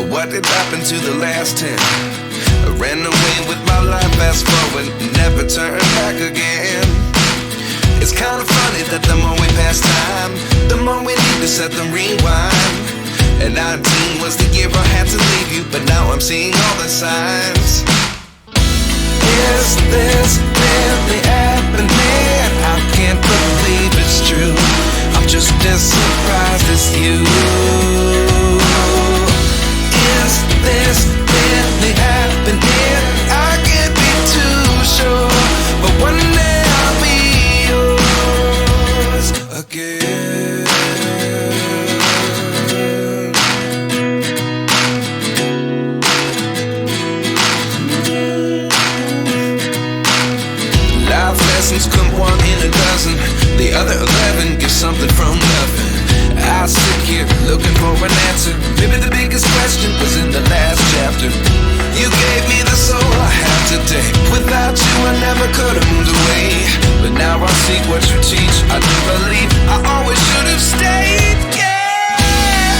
What did happen to the last 10? I ran away with my life, fast forward, never turn back again. It's kind of funny that the more we pass time, the more we need to set the rewind. And 19 was the year I had to leave you, but now I'm seeing all the signs. Is this really happening? I can't believe it's true. I'm just as surprised as you. Is this really happening? I can't be too sure, but one day I'll be yours again. Life lessons come one in a dozen. The other 11 give something from nothing. I sit here looking for an answer. Maybe the biggest question was in the last chapter. You gave me the soul I have today. Without you I never could have moved away. But now I see what you teach. I do believe I always should have stayed. Yeah.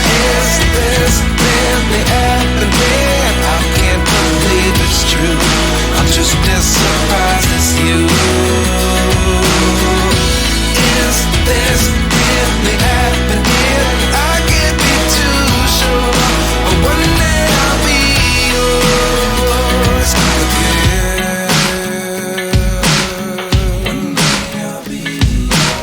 Is this really happening? I can't believe it's true. I'm just as surprised as you. Is this really happening? I can't be too sure, but one day I'll be yours again. One day I'll be yours.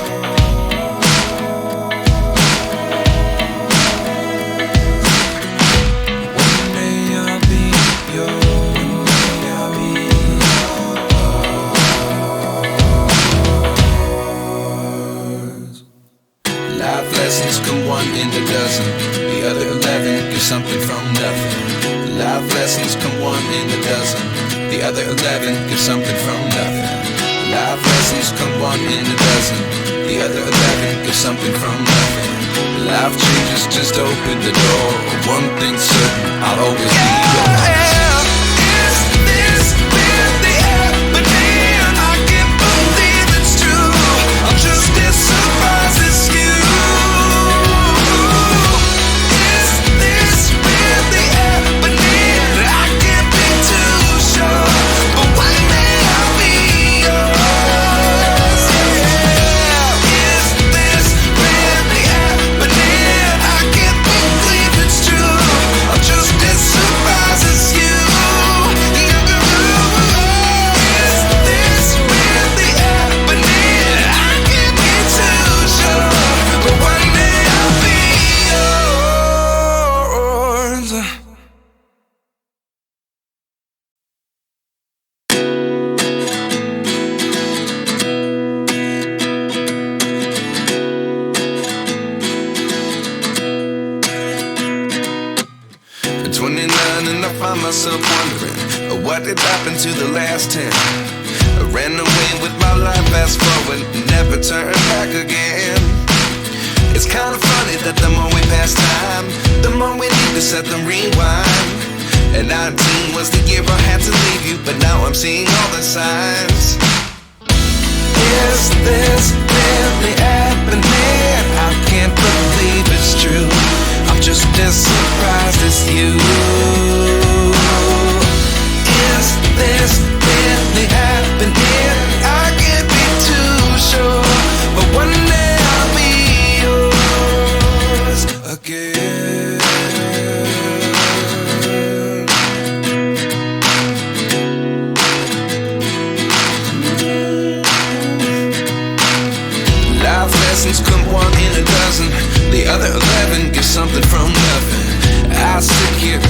One day I'll be yours. One day I'll be yours. Life lessons come one in a dozen. The other 11 give something from nothing. Life lessons come one in a dozen. The other 11 give something from nothing. Life lessons come one in a dozen. The other 11 give something from nothing. Life changes just open the door. One thing's certain, I'll always be yours. Is this really happening? I can't believe it's true. I'm just as surprised as you. Myself wondering what did happen to the last 10. I ran away with my life, fast forward, never turn back again. It's kind of funny that the more we pass time, the more we need to set the rewind. And 19 was the year I had to leave you, but now I'm seeing all the signs. Is this really happening? I can't believe it's true. I'm just as surprised as you. Is this really happening? I can't be too sure, but one day I'll be yours again. Life lessons come one in a dozen. The other 11 give something from nothing. I sit here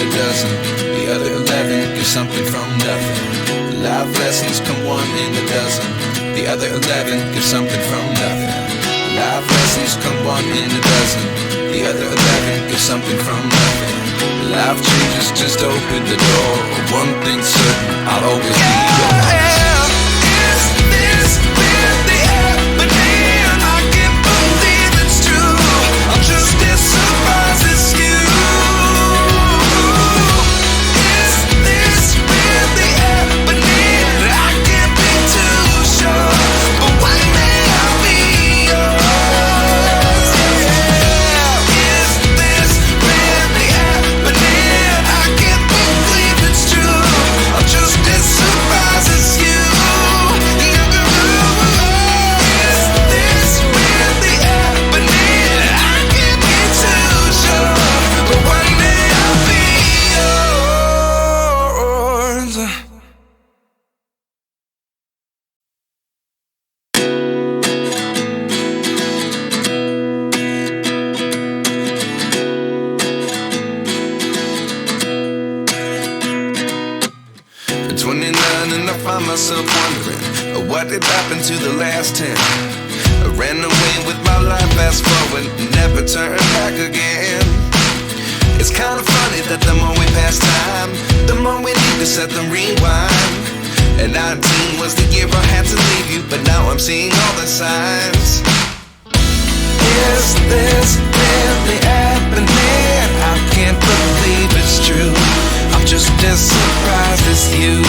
a dozen. The other 11 get something from nothing. Life lessons come one in a dozen. The other 11 get something from nothing. Life lessons come one in a dozen. The other 11 get something from nothing. Life changes just open the door. One thing's certain, I'll always be yours. Is this really happening? I can't believe it's true. I'm just as surprised as you. Is this really happening? I can't be too sure, but one day I'll be yours. Is this really happening? I can't believe it's true. I'm just as surprised as you. Is this really happening? I can't be too sure, but one day I'll be yours. At 29 and I find myself wondering what did happen to the last 10. I ran away with my life, fast forward, never turn back again. It's kind of funny that the more we pass time, the more we need to set them rewind. And 19 was the year I had to leave you, but now I'm seeing all the signs. Is this really happening? I can't believe it's true. I'm just as surprised as you.